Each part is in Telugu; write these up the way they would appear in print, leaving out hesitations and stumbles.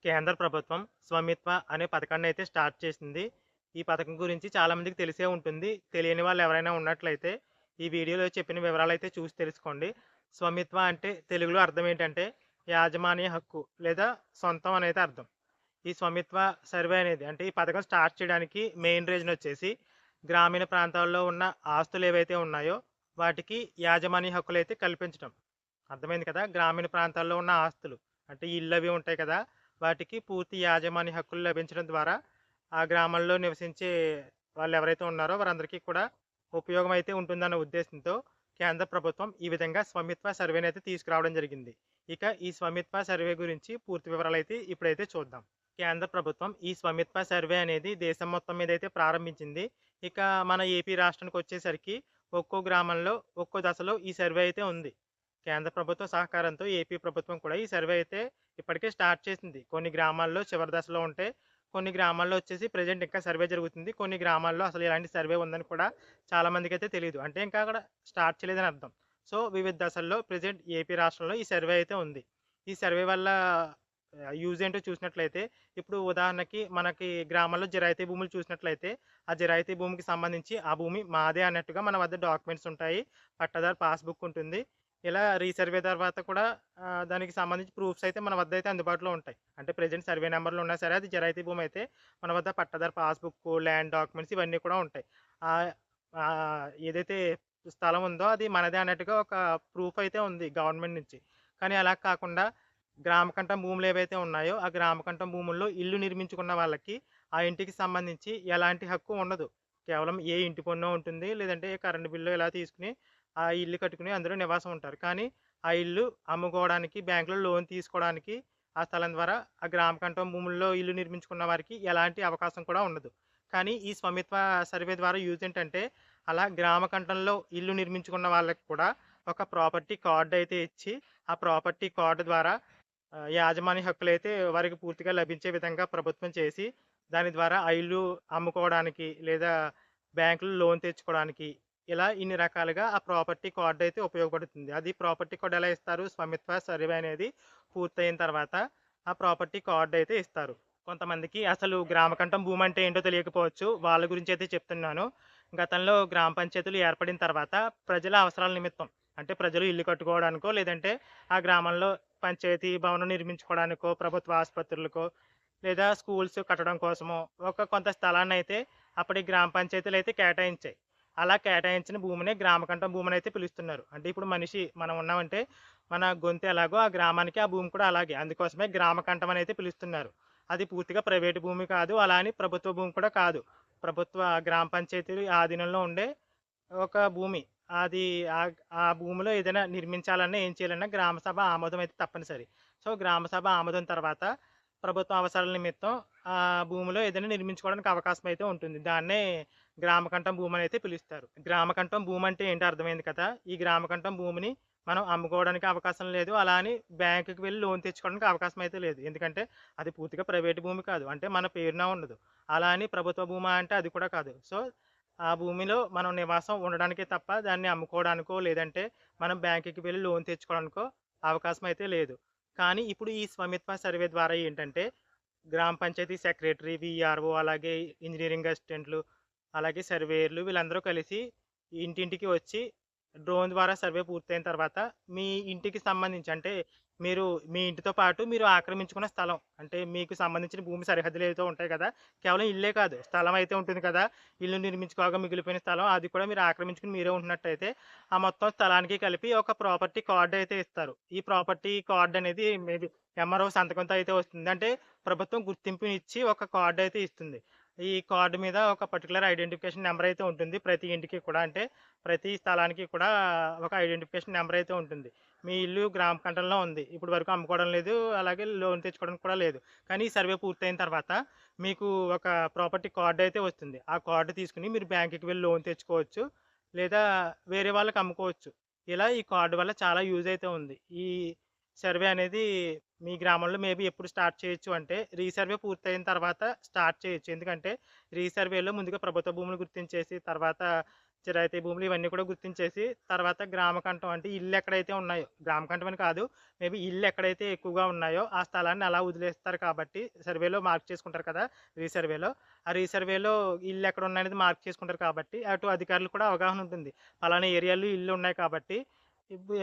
కేంద్ర ప్రభుత్వం స్వామిత్వ అనే పథకాన్ని అయితే స్టార్ట్ చేసింది. ఈ పథకం గురించి చాలామందికి తెలిసే ఉంటుంది. తెలియని వాళ్ళు ఎవరైనా ఉన్నట్లయితే ఈ వీడియోలో చెప్పిన వివరాలైతే చూసి తెలుసుకోండి. స్వామిత్వ అంటే తెలుగులో అర్థం ఏంటంటే యాజమాన్య హక్కు లేదా సొంతం అనేది అర్థం. ఈ స్వామిత్వ సర్వే అనేది అంటే ఈ పథకం స్టార్ట్ చేయడానికి మెయిన్ రీజన్ వచ్చేసి గ్రామీణ ప్రాంతాల్లో ఉన్న ఆస్తులు ఏవైతే ఉన్నాయో వాటికి యాజమాన్య హక్కులైతే కల్పించడం. అర్థమైంది కదా! గ్రామీణ ప్రాంతాల్లో ఉన్న ఆస్తులు అంటే ఇళ్ళు అవి ఉంటాయి కదా! వాటికి పూర్తి యాజమాన్య హక్కులు లభించడం ద్వారా ఆ గ్రామంలో నివసించే వాళ్ళెవరైతే ఉన్నారో వారందరికీ కూడా ఉపయోగం అయితే ఉంటుందన్న ఉద్దేశంతో కేంద్ర ప్రభుత్వం ఈ విధంగా స్వామిత్వ సర్వేనైతే తీసుకురావడం జరిగింది. ఇక ఈ స్వామిత్వ సర్వే గురించి పూర్తి వివరాలైతే ఇప్పుడైతే చూద్దాం. కేంద్ర ప్రభుత్వం ఈ స్వామిత్వ సర్వే అనేది దేశం మొత్తం మీద అయితే ప్రారంభించింది. ఇక మన ఏపీ రాష్ట్రానికి వచ్చేసరికి ఒక్కో గ్రామంలో ఒక్కో దశలో ఈ సర్వే అయితే ఉంది. కేంద్ర ప్రభుత్వ సహకారంతో ఏపీ ప్రభుత్వం కూడా ఈ సర్వే అయితే ఇప్పటికే స్టార్ట్ చేసింది. కొన్ని గ్రామాల్లో చివరి దశలో ఉంటే, కొన్ని గ్రామాల్లో వచ్చేసి ప్రెజెంట్ ఇంకా సర్వే జరుగుతుంది. కొన్ని గ్రామాల్లో అసలు ఇలాంటి సర్వే ఉందని కూడా చాలామందికైతే తెలీదు. అంటే ఇంకా అక్కడ స్టార్ట్ చేయలేదని అర్థం. సో, వివిధ దశల్లో ప్రెజెంట్ ఏపీ రాష్ట్రంలో ఈ సర్వే అయితే ఉంది. ఈ సర్వే వల్ల యూజ్ ఏంటో చూసినట్లయితే, ఇప్పుడు ఉదాహరణకి మనకి గ్రామాల్లో జిరాయితీ భూములు చూసినట్లయితే, ఆ జిరాయితీ భూమికి సంబంధించి ఆ భూమి మాదే అన్నట్టుగా మన వద్ద డాక్యుమెంట్స్ ఉంటాయి. పట్టాదారు పాస్‌బుక్ ఉంటుంది. ఇలా రీసర్వే తర్వాత కూడా దానికి సంబంధించి ప్రూఫ్స్ అయితే మన వద్ద అయితే అందుబాటులో ఉంటాయి. అంటే ప్రెజెంట్ సర్వే నంబర్‌లు ఉన్నా సరే అది జిరాయితీ భూమి అయితే మన వద్ద పట్టాదారు పాస్‌బుక్కు, ల్యాండ్ డాక్యుమెంట్స్ ఇవన్నీ కూడా ఉంటాయి. ఆహ్, ఏదైతే స్థలం ఉందో అది మనదే అన్నట్టుగా ఒక ప్రూఫ్ అయితే ఉంది గవర్నమెంట్ నుంచి. కానీ అలా కాకుండా గ్రామ కంఠం భూములు ఏవైతే ఉన్నాయో ఆ గ్రామ కంఠం భూముల్లో ఇల్లు నిర్మించుకున్న వాళ్ళకి ఆ ఇంటికి సంబంధించి ఎలాంటి హక్కు ఉండదు. కేవలం ఏ ఇంటి పన్నో ఉంటుంది. లేదంటే కరెంట్ బిల్లో ఇలా తీసుకొని ఆ ఇల్లు కట్టుకుని అందులో నివాసం ఉంటారు. కానీ ఆ ఇల్లు అమ్ముకోవడానికి బ్యాంకులో లోన్ తీసుకోవడానికి ఆ స్థలం ద్వారా ఆ గ్రామ కంఠం భూముల్లో ఇల్లు నిర్మించుకున్న వారికి ఎలాంటి అవకాశం కూడా ఉండదు. కానీ ఈ స్వామిత్వ సర్వే ద్వారా యూజ్ ఏంటంటే అలా గ్రామ కంఠంలో ఇల్లు నిర్మించుకున్న వాళ్ళకి కూడా ఒక ప్రాపర్టీ కార్డ్ అయితే ఇచ్చి ఆ ప్రాపర్టీ కార్డ్ ద్వారా యాజమాన్య హక్కులైతే వారికి పూర్తిగా లభించే విధంగా ప్రభుత్వం చేసి దాని ద్వారా ఆ ఇల్లు అమ్ముకోవడానికి లేదా బ్యాంకులో లోన్ తెచ్చుకోవడానికి ఇలా ఇన్ని రకాలుగా ఆ ప్రాపర్టీ కార్డ్ అయితే ఉపయోగపడుతుంది. అది ప్రాపర్టీ కార్డ్ ఎలా ఇస్తారు? స్వామిత్వ సర్వే అనేది పూర్తయిన తర్వాత ఆ ప్రాపర్టీ కార్డ్ అయితే ఇస్తారు. కొంతమందికి అసలు గ్రామకంఠం భూమి అంటే ఏంటో తెలియకపోవచ్చు. వాళ్ళ గురించి అయితే చెప్తున్నాను. గతంలో గ్రామ పంచాయతీలు ఏర్పడిన తర్వాత ప్రజల అవసరాల నిమిత్తం అంటే ప్రజలు ఇల్లు కట్టుకోవడానికో, లేదంటే ఆ గ్రామంలో పంచాయతీ భవనం నిర్మించుకోవడానికో, ప్రభుత్వ ఆసుపత్రులకో, లేదా స్కూల్స్ కట్టడం కోసమో ఒక కొంత స్థలాన్నయితే అప్పటి గ్రామ పంచాయతీలయితే కేటాయించాయి. అలా కేటాయించిన భూమినే గ్రామకంఠం భూమనైతే పిలుస్తున్నారు. అంటే ఇప్పుడు మనిషి మనం ఉన్నామంటే మన గొంతు ఎలాగో ఆ గ్రామానికి ఆ భూమి కూడా అలాగే. అందుకోసమే గ్రామకంఠం అని అయితే పిలుస్తున్నారు. అది పూర్తిగా ప్రైవేట్ భూమి కాదు. అలా అని ప్రభుత్వ భూమి కూడా కాదు. ప్రభుత్వ గ్రామ పంచాయతీలు ఆధీనంలో ఉండే ఒక భూమి. అది ఆ భూమిలో ఏదైనా నిర్మించాలన్నా, ఏం చేయాలన్నా గ్రామ సభ ఆమోదం అయితే తప్పనిసరి. సో, గ్రామ సభ ఆమోదం తర్వాత ప్రభుత్వ అవసరాల నిమిత్తం ఆ భూమిలో ఏదైనా నిర్మించుకోవడానికి అవకాశం అయితే ఉంటుంది. దాన్నే గ్రామకంఠం భూమి అని అయితే పిలుస్తారు. గ్రామకంఠం భూమి అంటే ఏంటో అర్థమైంది కదా! ఈ గ్రామకంఠం భూమిని మనం అమ్ముకోవడానికి అవకాశం లేదు. అలా అని బ్యాంకుకి వెళ్లి లోన్ తెచ్చుకోవడానికి అవకాశం అయితే లేదు. ఎందుకంటే అది పూర్తిగా ప్రైవేట్ భూమి కాదు. అంటే మన పేరున ఉండదు. అలా అని ప్రభుత్వ భూమా అంటే అది కూడా కాదు. సో, ఆ భూమిలో మనం నివాసం ఉండడానికే తప్ప దాన్ని అమ్ముకోవడానికో, లేదంటే మనం బ్యాంకుకి వెళ్లి లోన్ తెచ్చుకోవడానికో అవకాశం అయితే లేదు. కానీ ఇప్పుడు ఈ స్వామిత్వ సర్వే ద్వారా ఏంటంటే గ్రామ పంచాయతీ సెక్రటరీ, వీఆర్ఓ అలాగే ఇంజినీరింగ్ అసిస్టెంట్లు, అలాగే సర్వేయర్లు వీళ్ళందరూ కలిసి ఇంటింటికి వచ్చి డ్రోన్ ద్వారా సర్వే పూర్తయిన తర్వాత మీ ఇంటికి సంబంధించి అంటే మీరు మీ ఇంటితో పాటు మీరు ఆక్రమించుకున్న స్థలం అంటే మీకు సంబంధించిన భూమి సరిహద్దులు ఏవైతే ఉంటాయి కదా! కేవలం ఇల్లే కాదు స్థలం అయితే ఉంటుంది కదా! ఇల్లు నిర్మించుకోగా మిగిలిపోయిన స్థలం అది కూడా మీరు ఆక్రమించుకొని మీరే ఉంటున్నట్టయితే ఆ మొత్తం స్థలానికి కలిపి ఒక ప్రాపర్టీ కార్డ్ అయితే ఇస్తారు. ఈ ప్రాపర్టీ కార్డ్ అనేది మేబీ ఎంఆర్ఓ సంతకంతో అయితే వస్తుంది. అంటే ప్రభుత్వం గుర్తింపునిచ్చి ఒక కార్డ్ అయితే ఇస్తుంది. ఈ కార్డ్ మీద ఒక పర్టిక్యులర్ ఐడెంటిఫికేషన్ నంబర్ అయితే ఉంటుంది. ప్రతి ఇంటికి కూడా అంటే ప్రతి స్థలానికి కూడా ఒక ఐడెంటిఫికేషన్ నంబర్ అయితే ఉంటుంది. మీ ఇల్లు గ్రామ కంఠంలో ఉంది. ఇప్పటి వరకు అమ్ముకోవడం లేదు. అలాగే లోన్ తెచ్చుకోవడానికి కూడా లేదు. కానీ ఈ సర్వే పూర్తయిన తర్వాత మీకు ఒక ప్రాపర్టీ కార్డ్ అయితే వస్తుంది. ఆ కార్డ్ తీసుకొని మీరు బ్యాంక్‌కి వెళ్లి లోన్ తెచ్చుకోవచ్చు. లేదా వేరే వాళ్ళకి అమ్ముకోవచ్చు. ఇలా ఈ కార్డ్ వల్ల చాలా యూజ్ అయితే ఉంది. ఈ సర్వే అనేది మీ గ్రామంలో మేబీ ఎప్పుడు స్టార్ట్ చేయొచ్చు అంటే రీసర్వే పూర్తయిన తర్వాత స్టార్ట్ చేయొచ్చు. ఎందుకంటే రీసర్వేలో ముందుగా ప్రభుత్వ భూములు గుర్తించేసి తర్వాత జిరాయితీ భూములు ఇవన్నీ కూడా గుర్తించేసి తర్వాత గ్రామకంఠం అంటే ఇల్లు ఎక్కడైతే ఉన్నాయో, గ్రామకంఠం అని కాదు, మేబీ ఇల్లు ఎక్కడైతే ఎక్కువగా ఉన్నాయో ఆ స్థలాన్ని అలా వదిలేస్తారు కాబట్టి సర్వేలో మార్క్ చేసుకుంటారు కదా, రీసర్వేలో. ఆ రీసర్వేలో ఇల్లు ఎక్కడ ఉన్నాయనేది మార్క్ చేసుకుంటారు కాబట్టి అటు అధికారులు కూడా అవగాహన ఉంటుంది. పలానా ఏరియాలో ఇల్లు ఉన్నాయి కాబట్టి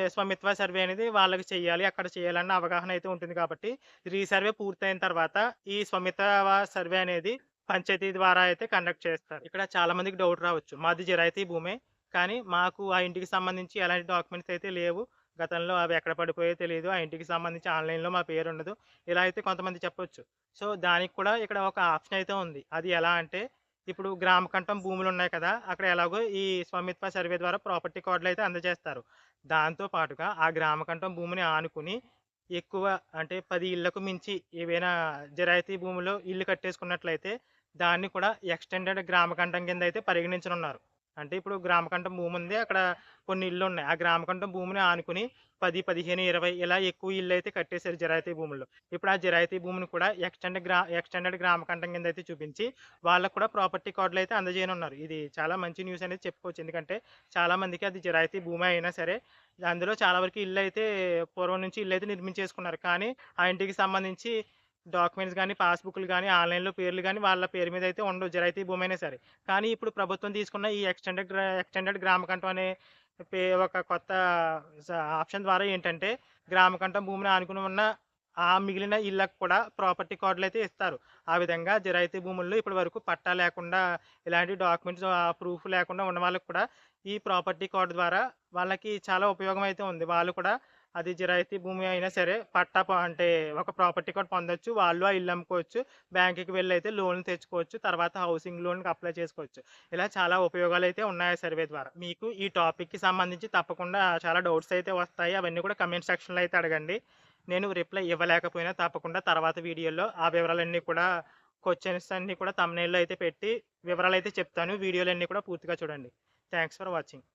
స్వామిత్వ సర్వే అనేది వాళ్ళకి చెయ్యాలి, అక్కడ చేయాలన్న అవగాహన అయితే ఉంటుంది కాబట్టి రీసర్వే పూర్తయిన తర్వాత ఈ స్వామిత్వ సర్వే అనేది పంచాయతీ ద్వారా అయితే కండక్ట్ చేస్తారు. ఇక్కడ చాలా మందికి డౌట్ రావచ్చు. మాది జిరాయితీ భూమే. కానీ మాకు ఆ ఇంటికి సంబంధించి ఎలాంటి డాక్యుమెంట్స్ అయితే లేవు. గతంలో అవి ఎక్కడ పడిపోయాయో తెలీదు. ఆ ఇంటికి సంబంధించి ఆన్‌లైన్‌లో మా పేరుండదు. ఇలా అయితే కొంతమంది చెప్పొచ్చు. సో, దానికి కూడా ఇక్కడ ఒక ఆప్షన్ అయితే ఉంది. అది ఎలా అంటే, ఇప్పుడు గ్రామకంఠం భూములున్నాయి కదా, అక్కడ ఎలాగో ఈ స్వామిత్వ సర్వే ద్వారా ప్రాపర్టీ కార్డులయితే అందజేస్తారు. దాంతో పాటుగా ఆ గ్రామకంఠం భూమిని ఆనుకుని ఎక్కువ అంటే 10 ఇళ్లకు మించి ఏవైనా జిరాయితీ భూమిలో ఇల్లు కట్టేసుకున్నట్లయితే దాన్ని కూడా ఎక్స్‌టెండెడ్ గ్రామకంఠం కింద అయితే పరిగణించనున్నారు. అంటే ఇప్పుడు గ్రామకంఠం భూమి ఉంది. అక్కడ కొన్ని ఇళ్ళున్నాయి. ఆ గ్రామకంఠం భూమిని ఆనుకుని 10, 15, 20 ఇలా ఎక్కువ ఇళ్ళైతే కట్టేశారు జిరాయితీ భూముల్లో. ఇప్పుడు ఆ జిరాయితీ భూమిని కూడా ఎక్స్‌టెండెడ్ గ్రామకంఠం కింద అయితే చూపించి వాళ్ళకి కూడా ప్రాపర్టీ కార్డులైతే అందజేయనున్నారు. ఇది చాలా మంచి న్యూస్ అనేది చెప్పుకోవచ్చు. ఎందుకంటే చాలా మందికి అది జిరాయితీ భూమి అయినా సరే అందులో చాలా వరకు ఇళ్ళైతే పూర్వం నుంచి ఇళ్ళైతే నిర్మించేసుకున్నారు. కానీ ఆ ఇంటికి సంబంధించి డాక్యుమెంట్స్ గానీ, పాస్‌బుక్‌లు గానీ, ఆన్‌లైన్‌లో పేర్లు గానీ వాళ్ళ పేరు మీద అయితే ఉండవు. జిరాయితీ భూమి అయినా సరే. కానీ ఇప్పుడు ప్రభుత్వం తీసుకున్న ఈ ఎక్స్‌టెండెడ్ గ్రామకంఠం అనే ఒక కొత్త స ఆప్షన్ ద్వారా ఏంటంటే, గ్రామకంఠం భూమిని ఆనుకుని ఉన్న ఆ మిగిలిన ఇళ్ళకి కూడా ప్రాపర్టీ కార్డులైతే ఇస్తారు. ఆ విధంగా జిరాయితీ భూముల్లో ఇప్పటి వరకు పట్టా లేకుండా, ఇలాంటి డాక్యుమెంట్స్ ప్రూఫ్ లేకుండా ఉన్న వాళ్ళకి కూడా ఈ ప్రాపర్టీ కార్డ్ ద్వారా వాళ్ళకి చాలా ఉపయోగం అయితే ఉంది. వాళ్ళు కూడా అది జిరాయితీ భూమి అయినా సరే అంటే ఒక ప్రాపర్టీ కార్డ్ పొందొచ్చు. వాళ్ళు ఆ ఇల్లు అమ్ముకోవచ్చు. బ్యాంక్‌కి వెళ్లి అయితే లోన్‌లు తెచ్చుకోవచ్చు. తర్వాత హౌసింగ్ లోన్‌కి అప్లై చేసుకోవచ్చు. ఇలా చాలా ఉపయోగాలైతే ఉన్నాయి ఆ సర్వే ద్వారా. మీకు ఈ టాపిక్‌కి సంబంధించి తప్పకుండా చాలా డౌట్స్ అయితే వస్తాయి. అవన్నీ కూడా కామెంట్ సెక్షన్‌లో అయితే అడగండి. నేను రిప్లై ఇవ్వలేకపోయినా తప్పకుండా తర్వాత వీడియోలో ఆ వివరాలన్నీ కూడా క్వెషన్స్ అన్నీ కూడా థంబ్‌నెయిల్‌లో అయితే పెట్టి వివరాలైతే చెప్తాను. వీడియోలన్నీ కూడా పూర్తిగా చూడండి. Thanks for watching.